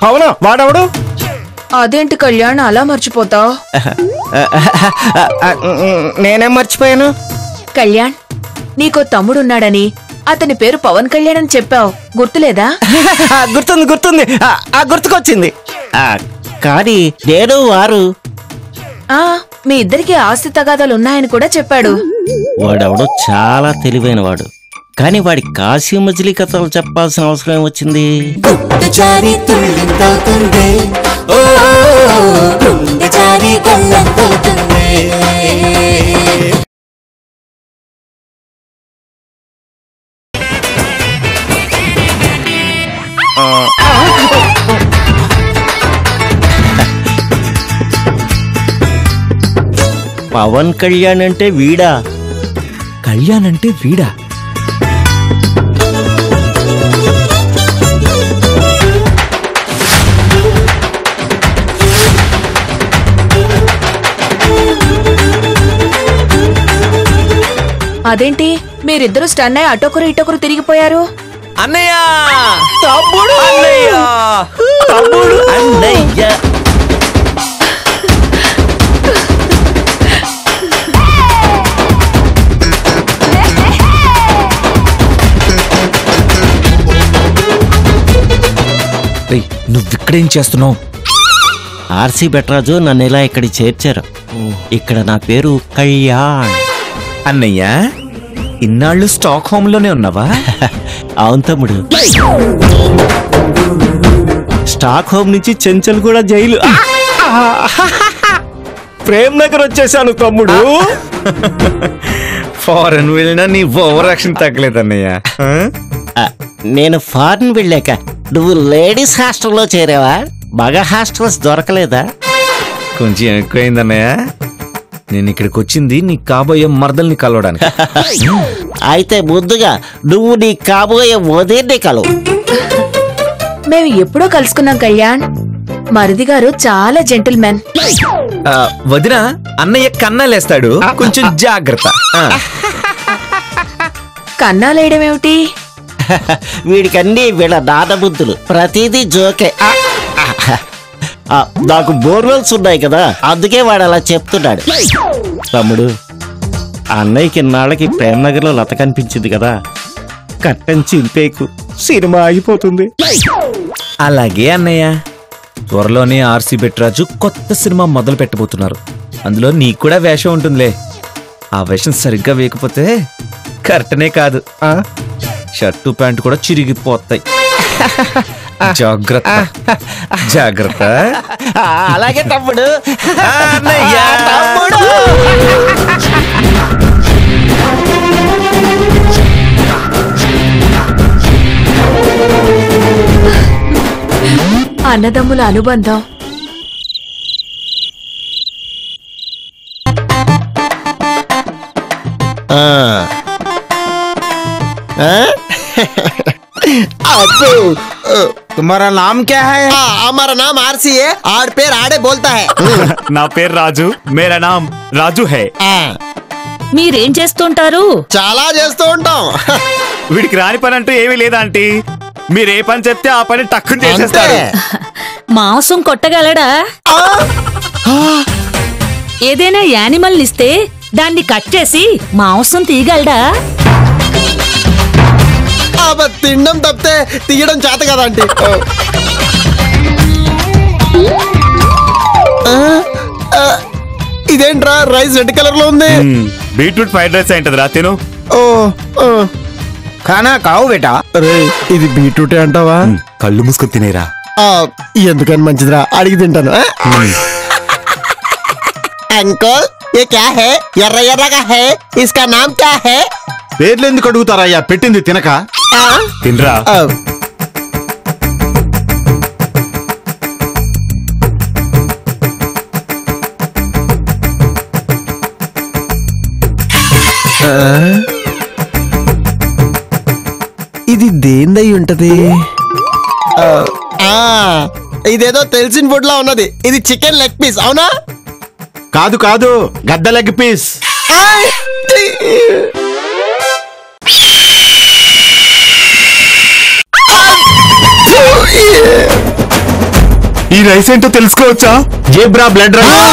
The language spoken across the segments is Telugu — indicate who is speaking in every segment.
Speaker 1: పవన్ వాడవడు?
Speaker 2: అదేంటి కళ్యాణ్ అలా మర్చిపోతావు?
Speaker 1: నేనేం మర్చిపోయాను?
Speaker 2: కళ్యాణ్, నీకో తమ్ముడున్నాడని అతని పేరు పవన్ కళ్యాణ్ అని చెప్పావు, గుర్తులేదా?
Speaker 1: గుర్తుంది గుర్తుంది, గుర్తుకొచ్చింది. కానీ నేను వారు
Speaker 2: మీ ఇద్దరికి ఆస్తి తగాదాలున్నాయని కూడా చెప్పాడు.
Speaker 1: వాడెవడో చాలా తెలివైన వాడు, కానీ వాడి కాశీ మజిలీ కథలు చెప్పాల్సిన అవసరం ఏమొచ్చింది? పవన్ కళ్యాణ్ అంటే వీడా?
Speaker 3: కళ్యాణ్ అంటే వీడా?
Speaker 2: అదేంటి మీరిద్దరూ స్టన్ అయి అటొకరు ఇటొకరు తిరిగిపోయారు?
Speaker 3: అన్నయ్య! తమ్ముడు! అన్నయ్య!
Speaker 1: తమ్ముడు! అన్నయ్య!
Speaker 3: నువ్విక్కడేం చేస్తున్నావు?
Speaker 1: ఆర్సీ బెట్రాజు నన్ను ఇలా ఇక్కడికి చేర్చారు. ఇక్కడ నా పేరు కళ్యాణ్.
Speaker 3: అన్నయ్య, ఇన్నాళ్ళు స్టాక్ హోమ్ లోనే ఉన్నావా?
Speaker 1: అవును తమ్ముడు. స్టాక్ హోమ్ నుంచి చెంచల్ కూడా జైలు. ప్రేమ్ నగర్ వచ్చేసాను తమ్ముడు.
Speaker 3: ఫారెన్ వెళ్ళినా నీ ఓవర్ యాక్షన్ తగ్గలేదు అన్నయ్య.
Speaker 1: నేను ఫారెన్ వెళ్ళాక నువ్వు లేడీస్ హాస్టల్లో చేరావా? మగ హాస్టల్స్ దొరకలేదా?
Speaker 3: కొంచెం ఎక్కువైంది అన్నయ్య. నేను ఇక్కడికి వచ్చింది నీ కాబోయే మర్దల్ని కలవడానికి.
Speaker 1: అయితే ముందుగా నువ్వు నీ కాబోయే వదిన్ని కలవు.
Speaker 2: మేము ఎప్పుడో కలుసుకున్నాం కళ్యాణ్. మరిది గారు చాలా జెంటిల్మెన్.
Speaker 3: వదిన, అన్నయ్య కన్నాలేస్తాడు, కొంచెం జాగ్రత్త.
Speaker 2: కన్నాలేయడం ఏమిటి?
Speaker 1: వీడికన్నీ వీళ్ళ నాదబుద్ధులు, ప్రతిదీ జోకే. నాకు బోర్వెల్స్ ఉన్నాయి కదా, అందుకే వాడు అలా చెప్తున్నాడు. తమ్ముడు, అన్నయ్యకి నాళ్ళకి ప్రేమ్ నగర్ లో లత కనిపించింది కదా, కట్టం చింపేకు, సినిమా ఆగిపోతుంది.
Speaker 3: అలాగే అన్నయ్య. త్వరలోనే ఆర్సీ బెట్రాజు కొత్త సినిమా మొదలు పెట్టబోతున్నారు. అందులో నీకు కూడా వేషం ఉంటుందిలే. ఆ వేషం సరిగ్గా వేయకపోతే కరెక్టనే కాదు, షర్టు ప్యాంటు కూడా చిరిగిపోతాయి. జాగ్రత్త జాగ్రత్త.
Speaker 1: అలాగే తమ్ముడు.
Speaker 3: తమ్ముడు
Speaker 2: అన్నదమ్ముల అనుబంధం.
Speaker 4: तुम्हारा नाम क्या है?
Speaker 5: हमारा नाम आरसी है, आड़ पेर आड़े बोलता है.
Speaker 6: నా పేరు రాజు, మేరా నామ్ రాజు హై.
Speaker 7: మీరేం చేస్తుంటారు?
Speaker 5: చాలా చేస్తూ ఉంటాం.
Speaker 6: వీడికి రాని పని అంటూ ఏమీ లేదా ఆంటీ? మీరు ఏ పని చెప్తే ఆ పని టక్కుని చేసేస్తారు.
Speaker 7: మాంసం కొట్టగలడా? ఏదైనా యానిమల్ ఇస్తే దాన్ని కట్ చేసి మాంసం తీయగలడా?
Speaker 5: తినడం తప్పితే తీయడం చేత కదా ఆంటీ. ఇదేంట్రా రైస్ రెడ్ కలర్ లో ఉంది?
Speaker 6: బీట్రూట్ ఫ్రైడ్ రైస్ ఏంటది రా, తిను.
Speaker 4: खाना खाओ बेटा.
Speaker 5: అరే, ఇది బీట్రూట్ అంటావా?
Speaker 6: కళ్ళు మూసుకొని తినేరా.
Speaker 5: ఎందుకని మంచిదిరా, అడిగి తింటాను. అంకుల్, ये क्या है? ఎర్ర ఎర్రగా है, इसका नाम क्या है?
Speaker 4: పేర్లు ఎందుకు అడుగుతారయ్యా, పెట్టింది తినక.
Speaker 6: తినరా.
Speaker 5: ఇది దేందై ఉంటది? ఇదేదో తెలిసిన ఫుడ్ లా ఉన్నది. ఇది చికెన్ లెగ్ పీస్ అవునా?
Speaker 4: కాదు కాదు, గద్ద లెగ్ పీస్.
Speaker 6: రైస్ ఏంటో తెలుసుకోవచ్చా?
Speaker 4: Zebra blood rice.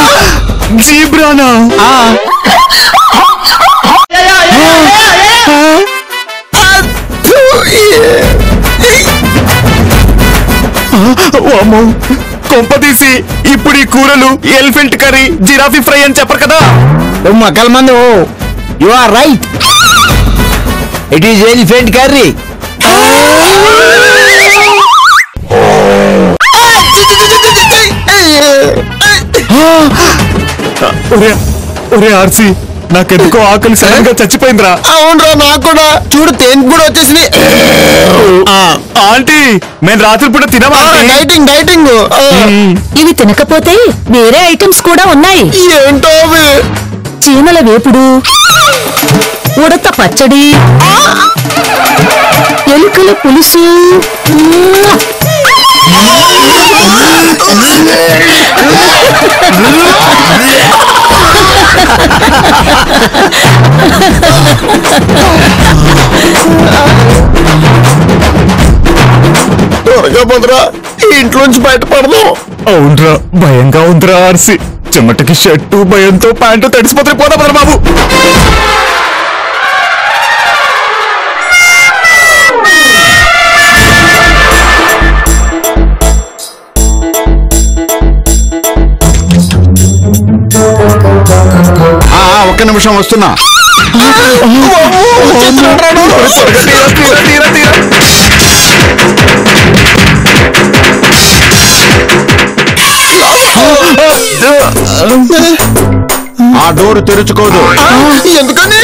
Speaker 6: జీబ్రానా? వామ్మో, కొంప తీసి ఇప్పుడు ఈ కూరలు ఎలిఫెంట్ కర్రీ, జిరాఫీ ఫ్రై అని చెప్పరు కదా?
Speaker 4: మకల్ మందు, you are right. It is elephant curry.
Speaker 6: ఒరే ఆర్సీ, నాకెందుకో ఆకలి సడన్ గా చచ్చిపోయిందిరా.
Speaker 5: అవునరా, నాకు కూడా. చూడు, తేన్ కూడా వచ్చేసింది.
Speaker 6: ఆంటీ, మేము రాత్రి పూట తినమా?
Speaker 5: Dieting dieting.
Speaker 7: ఇవి తినకపోతే వేరే ఐటమ్స్ కూడా ఉన్నాయి.
Speaker 5: ఏంటో అవి?
Speaker 7: చీమల వేపుడు, ఉడత పచ్చడి, ఎలుకల పులుసు.
Speaker 5: త్వరగా పోదురా, ఇంట్లోంచి బయటపడదు.
Speaker 6: అవునరా, భయంగా ఉందిరా ఆర్సీ. చెమటకి షర్టు, భయంతో ప్యాంటు తడిసిపోతే పోదా పదరా బాబు.
Speaker 4: ఒక్క నిమిషం వస్తున్నా. ఆ డోర్ తెరుచుకోదు.
Speaker 5: ఎందుకని?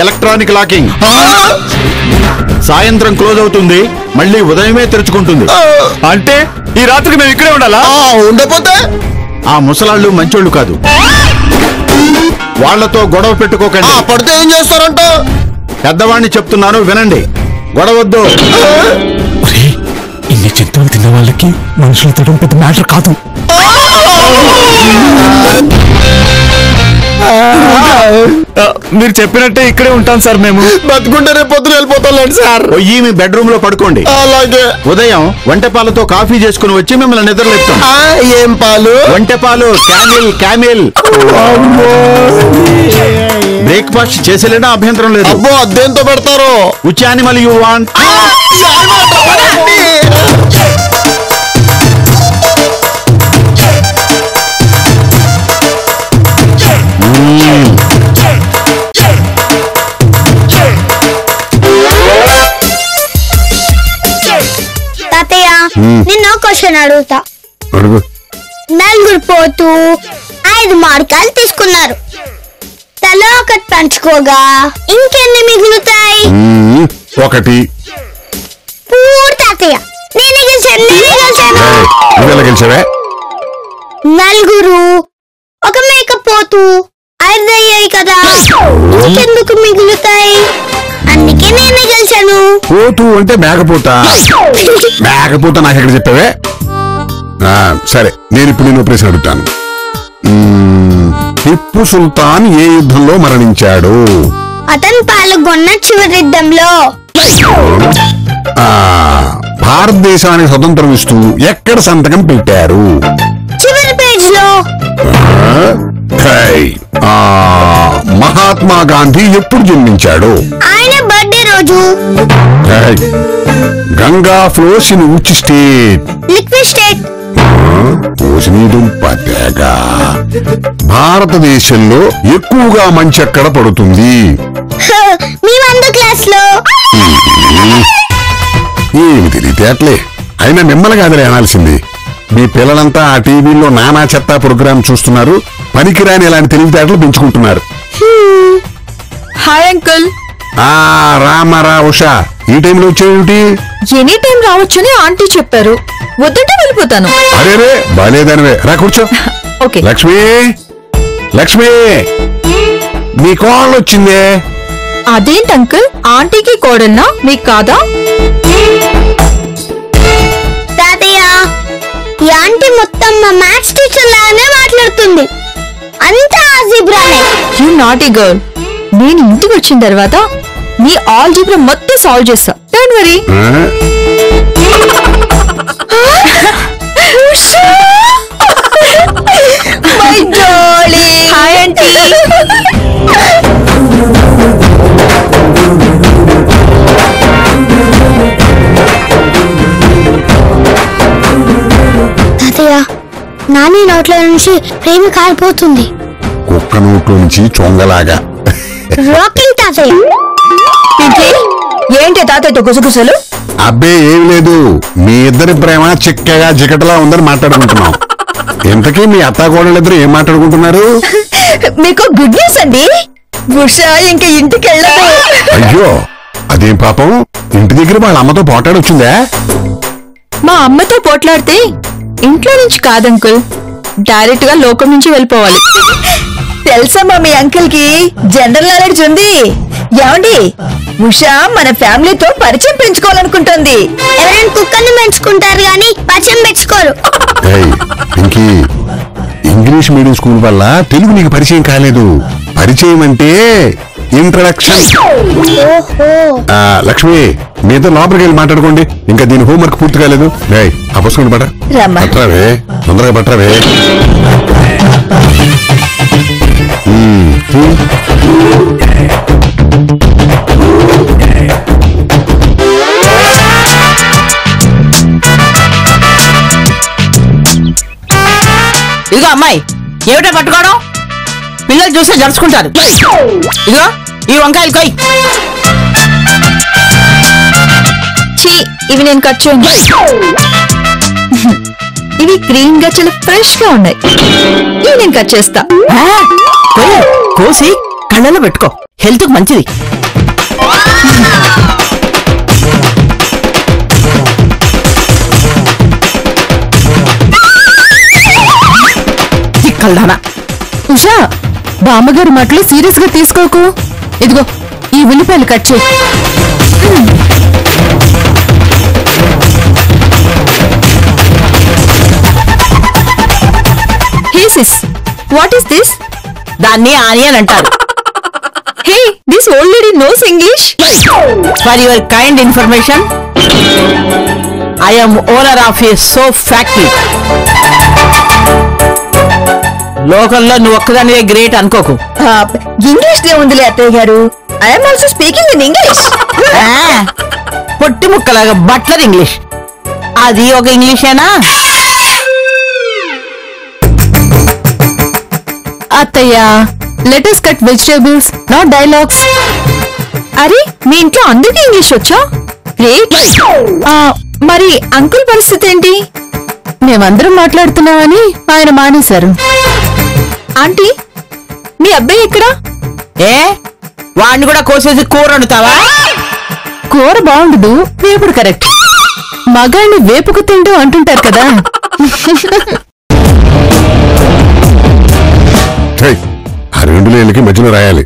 Speaker 4: Electronic locking. సాయంత్రం క్లోజ్ అవుతుంది, మళ్ళీ ఉదయమే తెరుచుకుంటుంది.
Speaker 6: అంటే ఈ రాత్రికి మేము ఇక్కడే ఉండాలా?
Speaker 5: ఉండకపోతే?
Speaker 4: ఆ ముసలాళ్ళు మంచోళ్ళు కాదు, వాళ్లతో గొడవ పెట్టుకోకండి.
Speaker 5: పడితే ఏం చేస్తారంట?
Speaker 4: పెద్దవాణ్ణి చెప్తున్నాను, వినండి. గొడవద్దు.
Speaker 6: ఇన్ని జంతువులు తిన్న వాళ్ళకి మనుషులు తినడం పెద్ద మ్యాటర్ కాదు. మీరు చెప్పినట్టే ఇక్కడే ఉంటాం సార్. మేము
Speaker 5: బతుకుంటే రేపు పొద్దున వెళ్ళిపోతాం సార్.
Speaker 4: పోయి మీ బెడ్రూమ్ లో పడుకోండి.
Speaker 5: అలాగే.
Speaker 4: ఉదయం వంటపాలతో కాఫీ చేసుకుని వచ్చి మిమ్మల్ని నిద్రలేపుతాం.
Speaker 5: ఏం పాలు?
Speaker 4: వంటపాలు. Camel camel. బ్రేక్ఫాస్ట్ చేసేలేనా? అభ్యంతరం లేదు.
Speaker 5: అబ్బో, అద్దెంతో పెడతారు.
Speaker 4: Which animal you want?
Speaker 8: తాతయ్య, నిన్న క్వశ్చన్ అడుగుతా. నలుగురు పోతూ 5 మామిడికాయలు తీసుకున్నారు. తలో ఒకటి పంచుకోగా ఇంకెన్ని మిగులుతాయి?
Speaker 9: 1.
Speaker 8: పూర్ తాతయ్య, నేనే
Speaker 9: గెలిచావే.
Speaker 8: నలుగురు ఒక మేకపోతూ 5 అయ్యాయి కదా, ఇంకెందుకు మిగులుతాయి? అందుకే నేనే గెలిచాను.
Speaker 9: పోతూ అంటే మేకపోత. మేకపోత నాకు ఎక్కడ చెప్పావే? సరే, నేను ఇప్పుడు నేను ప్రశ్న అడుగుతాను. టిప్పు సుల్తాన్ ఏ యుద్ధంలో మరణించాడు?
Speaker 8: అతను పాల్గొన్న చివరి యుద్ధంలో.
Speaker 9: భారతదేశానికి స్వతంత్రం ఇస్తూ ఎక్కడ సంతకం పెట్టారు?
Speaker 8: చివరి పేజ్ లో.
Speaker 9: మహాత్మా గాంధీ ఎప్పుడు జన్మించాడు?
Speaker 8: ఆయన బర్త్డే రోజు.
Speaker 9: Ganga flows in which state?
Speaker 8: Liquid state.
Speaker 9: భారతదేశంలో ఎక్కువగా మంచు ఎక్కడ పడుతుంది?
Speaker 8: మీ 100 క్లాస్ లో.
Speaker 9: ఏమి తెలియతేట్లే. అయినా మిమ్మల్ని కాదులే అనాల్సింది. మీ పిల్లలంతా ఆ టీవీలో నానా చెత్త ప్రోగ్రాం చూస్తున్నారు, పనికిరాని ఇలాంటి తెలివితేటలు పెంచుకుంటున్నారు.
Speaker 2: Hi uncle.
Speaker 9: రామారా ఉషా, ఈ టైంలో వచ్చేమిటి?
Speaker 2: ఎనీ టైం రావచ్చని ఆంటీ చెప్పారు. వద్దంటే వెళ్ళిపోతాను.
Speaker 9: అరేరే, బాలేదనివే. రా కూర్చో.
Speaker 2: ఓకే.
Speaker 9: లక్ష్మి, లక్ష్మి, నీ కోళ్ళు వచ్చిందే.
Speaker 2: అదేంటి అంకుల్, ఆంటీకి కోడల్నా, మీకు కాదా?
Speaker 8: తాతయ్య, ఈ ఆంటీ మొత్తం మా మ్యాథ్స్ టీచర్ లాగానే మాట్లాడుతుంది. అంతా ఆల్జీబ్రానే.
Speaker 2: You naughty girl. నేను ఇంటికి వచ్చిన తర్వాత నీ ఆల్జీబ్రా మొత్తం సాల్వ్ చేస్తా. Don't worry.
Speaker 8: నాని నోట్ల నుంచి ప్రేమ కారిపోతుంది.
Speaker 9: కుక్క నోట్లో నుంచి చొంగలాగా.
Speaker 8: రాకీ తాతయ్య.
Speaker 2: ఏంటి తాతయ్యతో గుసగుసలు?
Speaker 9: అబ్బే ఏం లేదు, మీ ఇద్దరి ప్రేమ చిక్కగా జికటలా ఉందని మాట్లాడుకుంటున్నాం. ఇంతకీ మీ అత్తాకోడలిద్దరు ఏం మాట్లాడుకుంటున్నారు?
Speaker 2: మీకు గుడ్ న్యూస్ అండి, ఉషా ఇంక ఇంటికి వెళ్ళదు.
Speaker 9: అయ్యో అదేం పాపం, ఇంటి దగ్గర వాళ్ళ అమ్మతో పోటాడొచ్చిందా?
Speaker 2: మా అమ్మతో పోట్లాడితే ఇంట్లో నుంచి కాదంకుల్, డైరెక్ట్ గా లోకం నుంచి వెళ్ళిపోవాలి. తెలుసమ్మా మీ అంకుల్ కి జనరల్ నాలెడ్జ్ ఉంది. ఏమండి, ఉషా మన ఫ్యామిలీతో పరిచయం పెంచుకోవాలనుకుంటుంది.
Speaker 8: ఎవరైనా కుక్కను పెంచుకుంటారు గాని పరిచయం పెంచుకోరు.
Speaker 9: ఇంకీ ఇంగ్లీష్ మీడియం స్కూల్ వల్ల తెలుగు నీకు పరిచయం కాలేదు. పరిచయం అంటే ఇంట్రడక్షన్. లక్ష్మి మీతో లోపలికి వెళ్ళి మాట్లాడుకోండి, ఇంకా దీని హోంవర్క్ పూర్తి కాలేదు. ఆ పుస్తకం పట్టరావే, తొందరగా పట్టరావే.
Speaker 5: ఇదిగో అమ్మాయి, ఏమిటో పట్టుకోవడం? పిల్లలు చూస్తే జరుచుకుంటారు. ఇదిగో ఈ వంకాయలు కొయ్.
Speaker 2: ఇవి నేను కట్ చేయండి. ఇవి గ్రీన్ గా చాలా ఫ్రెష్ గా ఉన్నాయి. ఇవి నేను కట్ చేస్తా.
Speaker 5: కోసి కళ్ళలో పెట్టుకో, హెల్త్ కు మంచిది. కల్దానా
Speaker 2: ఉషా, బామ్మగారి మాటలు సీరియస్ గా తీసుకోకు. ఇదిగో ఈ ఉల్లిపాయలు కట్ చేయి. Hey sis, what is this?
Speaker 5: దాన్ని ఆనియన్ అంటారు.
Speaker 2: Hey, this old lady knows English.
Speaker 5: For your kind information, I am owner of a soap factory. లోకల్లో నువ్వు ఒక్కదానివే గ్రేట్ అనుకోకు.
Speaker 2: ఇంగ్లీష్ దే ఉందిలే అత్తయ్య గారు. I am also speaking in English.
Speaker 5: పొట్టి ముక్కలాగా బట్లర్ ఇంగ్లీష్, అది ఒక ఇంగ్లీషేనా?
Speaker 2: అత్తయ్య, let us cut vegetables, not dialogues. అరే, మీ ఇంట్లో అందరికీ ఇంగ్లీష్ వచ్చా? గ్రేట్. మరి అంకుల్ పరిస్థితి ఏంటి? మేమందరం మాట్లాడుతున్నామని ఆయన మానేశారు. ఆంటీ, మీ అబ్బాయి ఎక్కడా?
Speaker 5: ఏ, వాడిని కూడా కోసేసి కూర వండుతావా?
Speaker 2: కూర బాగుండదు, వేపుడు కరెక్ట్. మగాడిని వేపుకు తింటూ అంటుంటారు కదా.
Speaker 9: ఆ రెండు లేళ్ళకి మధ్యలో రాయాలి.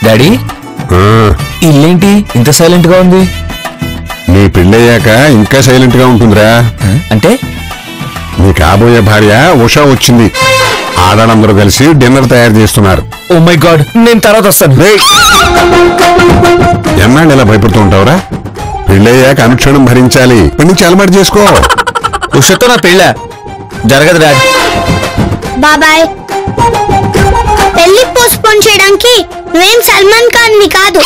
Speaker 3: డాడీ, ఇల్లేంటి ఇంత సైలెంట్ గా ఉంది?
Speaker 9: నీ పెళ్ళయ్యాక ఇంకా సైలెంట్ గా ఉంటుందిరా.
Speaker 3: అంటే
Speaker 9: నీ కాబోయే భార్య ఉషా వచ్చింది. ఆడాళ్ళందరూ కలిసి డిన్నర్ తయారు చేస్తున్నారు.
Speaker 3: ఓ మై గాడ్, నేను తర్వాత వస్తాను.
Speaker 9: ఎన్నాళ్ళు ఇలా భయపడుతూ ఉంటావురా? పెళ్ళయ్యాక అనుక్షణం భరించాలి. ఇప్పటి నుంచి అలవాటు చేసుకో.
Speaker 3: ఉషతో నా పెళ్ళ జరగదు డాడీ.
Speaker 8: బాబాయ్, పెళ్లి పోస్ట్పోన్ చేయడానికి నువ్వేం సల్మాన్ ఖాన్ వి కాదు,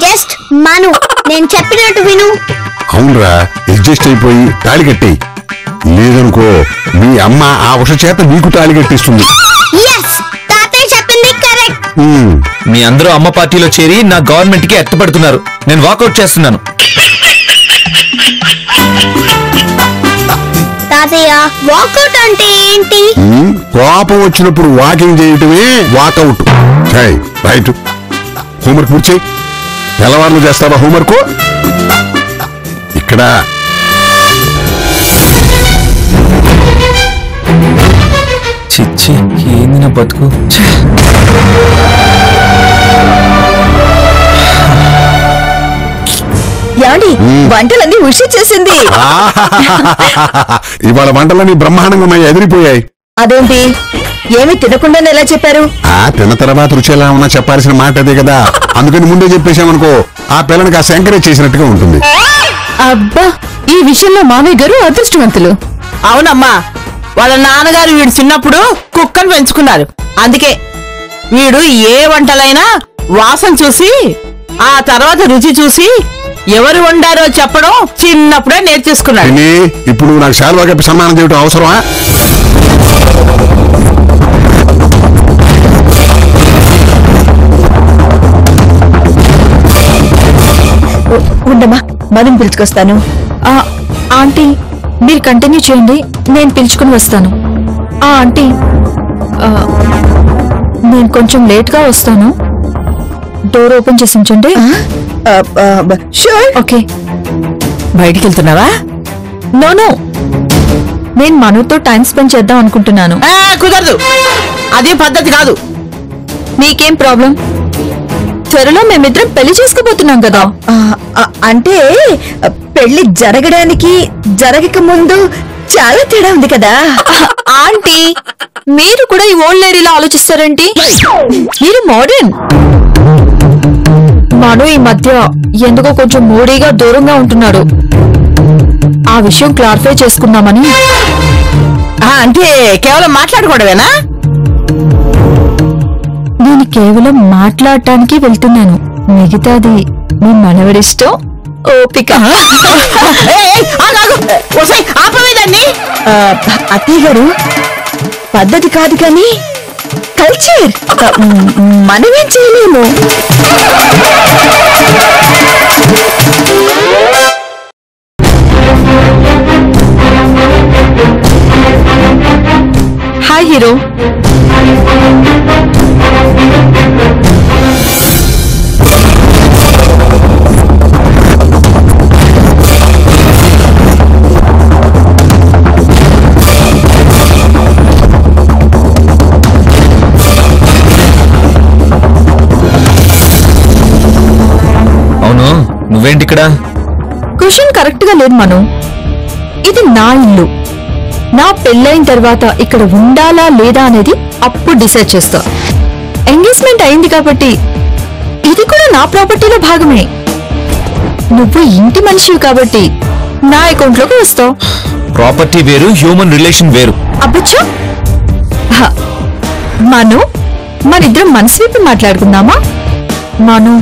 Speaker 8: జస్ట్ మను. నేను చెప్పినట్టు విను.
Speaker 9: అవునరా, అడ్జస్ట్ అయిపోయి తాళి కట్టేయి. లేదనుకో మీ అమ్మ ఆ ఉష చేత నీకు తాళి కట్టిస్తుంది.
Speaker 8: yes, తాతయ్య చెప్పింది కరెక్ట్.
Speaker 3: మీ అందరూ అమ్మ పార్టీలో చేరి నా గవర్నమెంట్ కి ఎత్తపడుతున్నారు. నేను వాకౌట్ చేస్తున్నాను.
Speaker 8: తాతయ్య, వాకౌట్ అంటే ఏంటి?
Speaker 9: కోపం వచ్చినప్పుడు వాకింగ్ చేయటమే వాకౌట్. రైట్, హోంవర్క్ పూర్తి చేయి. తెల్లవారులు చేస్తావా హోంవర్క్? ఇక్కడ
Speaker 3: చిచ్చి, ఏంది నా బతుకు.
Speaker 2: ఏమండి, వంటలన్నీ ఉష చేసింది.
Speaker 9: ఇవాళ వంటలన్నీ బ్రహ్మాండంగా ఉన్నాయి, ఎదిరిపోయాయి.
Speaker 2: అదేంటి, ఏమి తినకుండానే ఎలా చెప్పారు?
Speaker 9: తిన్న తర్వాత రుచి ఎలా ఉన్నా చెప్పాల్సిన మాట అదే కదా. అందుకని ముందే చెప్పేశామనుకో ఆ పిల్లని కాస్త ఎంకరేజ్ చేసినట్టుగా ఉంటుంది.
Speaker 2: అబ్బా, ఈ విషయంలో మామయ్య గారు అదృష్టవంతులు.
Speaker 5: అవునమ్మా, వాళ్ళ నాన్నగారు వీడు చిన్నప్పుడు కుక్కను పెంచుకున్నారు. అందుకే వీడు ఏ వంటలైనా వాసన చూసి, ఆ తర్వాత రుచి చూసి ఎవరు వండారో చెప్పడం చిన్నప్పుడే నేర్చేసుకున్నాడు.
Speaker 9: ఇప్పుడు నాకు శాలువా కప్పి సన్మానం చేయడం అవసరమా?
Speaker 2: ఉండమ్మా, మనం పిలుచుకొస్తాను. ఆంటీ మీరు కంటిన్యూ చేయండి, నేను పిలుచుకుని వస్తాను. ఆంటీ నేను కొంచెం లేట్గా వస్తాను, డోర్ ఓపెన్ చేసి ఉంచండి. ఓకే.
Speaker 5: బయటికి వెళ్తున్నావా?
Speaker 2: నో, నేను మనుతో టైం స్పెండ్ చేద్దాం అనుకుంటున్నాను.
Speaker 5: కుదరదు, అదే పద్ధతి కాదు.
Speaker 2: మీకేం ప్రాబ్లం? త్వరలో మేమిద్దరం పెళ్లి చేసుకోబోతున్నాం కదా.
Speaker 10: అంటే పెళ్లి జరగడానికి జరగక ముందు చాలా తేడా ఉంది కదా.
Speaker 2: ఆంటీ మీరు కూడా ఈ ఓల్డ్ లేడీలో ఆలోచిస్తారేంటి? మీరు మోడర్న్. మను ఈ మధ్య ఎందుకో కొంచెం మూడీగా దూరంగా ఉంటున్నాడు. ఆ విషయం క్లారిఫై చేసుకుందామని.
Speaker 5: అంటే కేవలం మాట్లాడుకోవడమేనా?
Speaker 2: నేను కేవలం మాట్లాడటానికి వెళ్తున్నాను, మిగతాది మీ మనవడిష్టం, ఓపిక.
Speaker 5: ఆపవేదాన్ని.
Speaker 10: అత్తయ్య గారు, పద్ధతి కాదు కానీ కల్చర్, మనమేం చేయలేము.
Speaker 2: Hi hero.
Speaker 3: అవును, నువ్వేంటి ఇక్కడ?
Speaker 2: క్వశ్చన్ కరెక్ట్ గా లేదు మను. ఇది నా ఇల్లు. నా పెళ్ళైన తర్వాత ఇక్కడ ఉండాలా లేదా అనేది అప్పుడు డిసైడ్ చేస్తా. ఎంగేజ్మెంట్ అయింది కాబట్టి ఇది కూడా నా ప్రాపర్టీలో భాగమే. నువ్వు ఇంటి మనిషివి కాబట్టి నా అకౌంట్ లోకి వస్తావు.
Speaker 3: ప్రాపర్టీ వేరు, హ్యూమన్ రిలేషన్ వేరు.
Speaker 2: అబ్బచ్చా, మను మనిద్దరం మనసు విప్పి మాట్లాడుకుందామా? మను,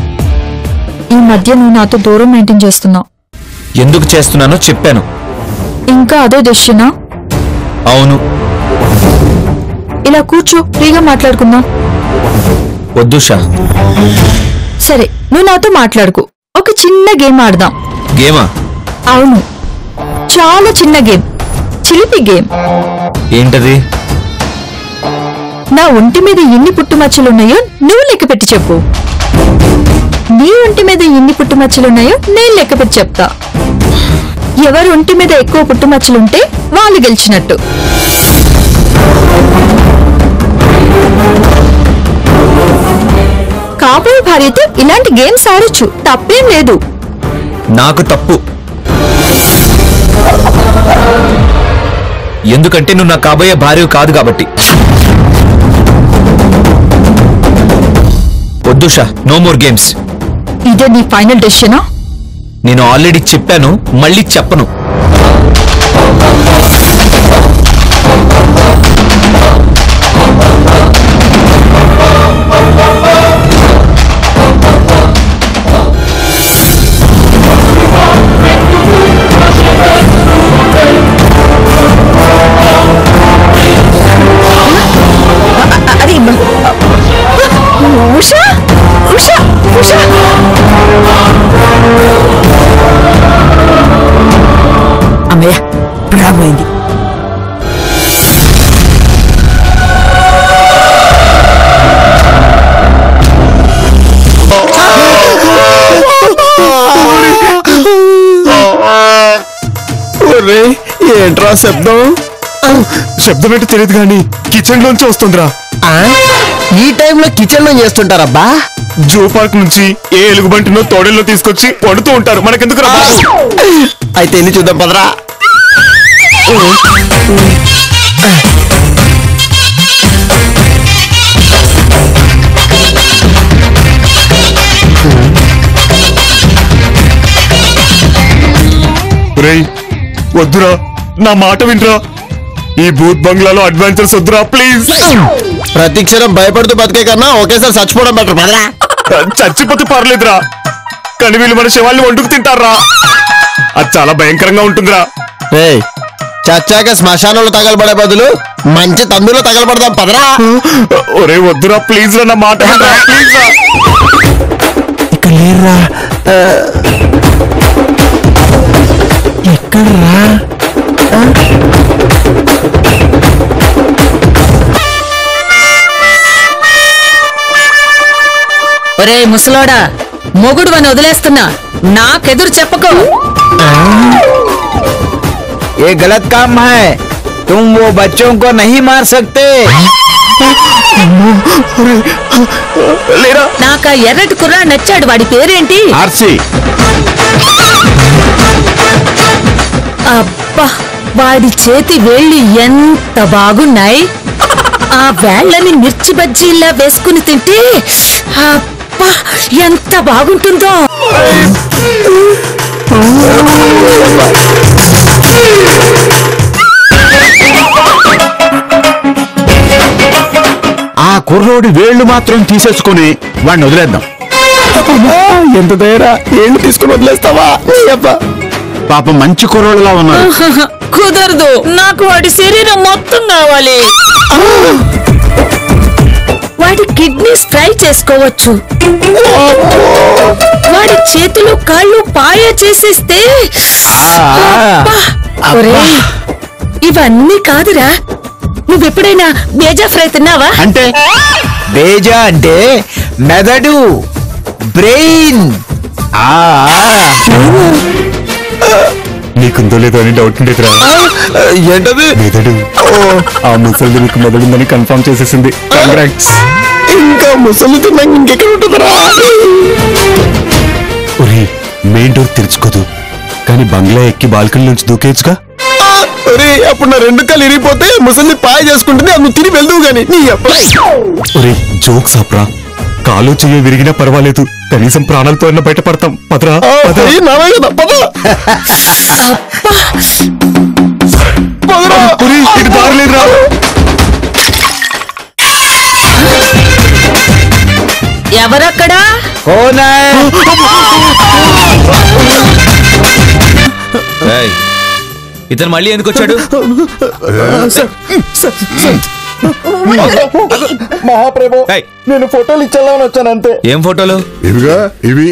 Speaker 2: ఈ మధ్య నువ్వు నాతో దూరం మెయింటైన్ చేస్తున్నావు.
Speaker 3: ఎందుకు చేస్తున్నానో చెప్పాను.
Speaker 2: ఇంకా అదే డెసిషనా?
Speaker 3: అవును.
Speaker 2: ఇలా కూర్చో, ఫ్రీగా మాట్లాడుకుందాం.
Speaker 3: వద్దు షా.
Speaker 2: సరే, నువ్వు నాతో మాట్లాడుకు. ఒక చిన్న గేమ్ ఆడదాం.
Speaker 3: గేమా?
Speaker 2: అవును, చాలా చిన్న గేమ్, చిలిపి గేమ్.
Speaker 3: ఏంటది?
Speaker 2: నా ఒంటి మీద ఎన్ని పుట్టుమచ్చలున్నాయో నువ్వు లెక్క పెట్టి చెప్పు. నీ ఒంటి మీద ఎన్ని పుట్టుమచ్చలున్నాయో నేను లెక్క పెట్టి చెప్తా. ఎవరి ఒంటి మీద ఎక్కువ పుట్టుమచ్చలుంటే వాళ్ళు గెలిచినట్టు. కాబోయే భార్యతో ఇలాంటి గేమ్స్ ఆడొచ్చు, తప్పేం లేదు.
Speaker 3: నాకు తప్పు. ఎందుకంటే నువ్వు నా కాబోయే భార్య కాదు కాబట్టి. వద్దు షా, నో మోర్ గేమ్స్.
Speaker 2: ఇదే నీ ఫైనల్ డెసిషనా?
Speaker 3: నేను ఆల్రెడీ చెప్పాను, మళ్ళీ చెప్పను.
Speaker 10: అది ఉషా ఉషా ఉషా.
Speaker 5: అమ్మయ్య, రాబోయింది.
Speaker 6: ఏంట్రా శబ్దం? శబ్దం ఏంటో తెలియదు కానీ కిచెన్ లోంచి వస్తుందిరా.
Speaker 4: ఈ టైంలో కిచెన్ లో చేస్తుంటారబ్బా?
Speaker 6: జూ పార్క్ నుంచి ఏ ఎలుగుబంటినో తోడేల్లో తీసుకొచ్చి వండుతూ ఉంటారు. మనకెందుకు రా?
Speaker 4: అయితే వెళ్ళి చూద్దాం పదరా.
Speaker 6: వద్దురా, నా మాట వినరా. ఈ భూత్ బంగ్లాలో అడ్వెంచర్స్ వద్దురా ప్లీజ్.
Speaker 4: ప్రతి క్షణం భయపడుతూ బతికే కన్నా ఒకేసారి చచ్చిపోవడం బెటర్ పదరా.
Speaker 6: చచ్చిపోతే పర్లేదురా, కానీ వీళ్ళు మన శవాల్ని వండుకు తింటారా? అది చాలా భయంకరంగా ఉంటుందిరా.
Speaker 4: చచ్చాక శ్మశానంలో తగలబడే బదులు మంచి తందులో తగలబడదాం పదరా.
Speaker 6: ఒరే వద్దురా ప్లీజ్ రా, నా మాట వినరా, ప్లీజ్ రా.
Speaker 4: ఇక్కడ లేరురా. ఎక్కడరా?
Speaker 7: ఒరే ముసలోడా, మొగుడు అని వదిలేస్తున్నా, నాకెదురు చెప్పకు.
Speaker 4: ये गलत काम है, तुम वो बच्चों को नहीं मार सकते.
Speaker 7: నాకా ఎర్రటి కుర్రాడు నచ్చాడు. వాడి పేరేంటి?
Speaker 9: ఆర్సీ.
Speaker 7: అబ్బా, వాడి చేతి వేళ్ళు ఎంత బాగున్నాయి. ఆ వేళ్ళని మిర్చి బజ్జీల్లా వేసుకుని తింటే అబ్బా ఎంత బాగుంటుందో.
Speaker 9: ఆ కుర్రోడి వేళ్లు మాత్రం తీసేసుకుని వాడిని వదిలేద్దాం.
Speaker 4: ఎంత దయరా, ఏళ్ళు తీసుకుని వదిలేస్తావా?
Speaker 9: పాపం మంచి కుర్రోడులా ఉన్నారు.
Speaker 7: కుదరదు, నాకు వాడి శరీరం మొత్తం కావాలి. వాడి కిడ్నీస్ ఫ్రై చేసుకోవచ్చు. వాడి చేతులు కాళ్ళు పాయ చేసేస్తే అబ్బా! ఒరేయ్, ఇవన్నీ కాదురా. నువ్వెప్పుడైనా బేజా ఫ్రై తిన్నావా?
Speaker 4: అంటే బేజా అంటే మెదడు, బ్రెయిన్.
Speaker 6: నీకుందో లేదో అని డౌట్ ఉండేదిరా.
Speaker 4: ఏంటది?
Speaker 6: మెదడు. ఆ ముసలి మీకు మెదడుందని కన్ఫర్మ్ చేసేసింది. కంగ్రాట్స్.
Speaker 4: ఇంకా ముసలి తిన్నాక ఇంకెక్కడ ఉంటుందిరా?
Speaker 6: ఒరే మెయిన్ డోర్ తెరుచుకోదు, కానీ బంగ్లా ఎక్కి బాల్కనీ నుంచి దూకేచ్చుగా.
Speaker 4: అప్పుడు నా రెండు కాళ్ళు ఇరిగిపోతే ముసలి పాయ చేసుకుంటుంది, అది నువ్వు తిని వెళ్దువు గాని. నీ
Speaker 6: ఒరే జోక్స్ ఆప్రా, కాలు చెయ్యి విరిగినా పర్వాలేదు, కనీసం ప్రాణాలతో అన్న బయటపడతాం. పదరా ఇది దారలేదురా.
Speaker 7: ఎవరక్కడా?
Speaker 3: ఇతను మళ్ళీ ఎందుకు వచ్చాడు?
Speaker 4: మహాప్రభు, నేను ఫోటోలు ఇచ్చేద్దామని వచ్చాను అంతే.
Speaker 3: ఏం ఫోటోలు?
Speaker 9: ఇవిగా ఇవి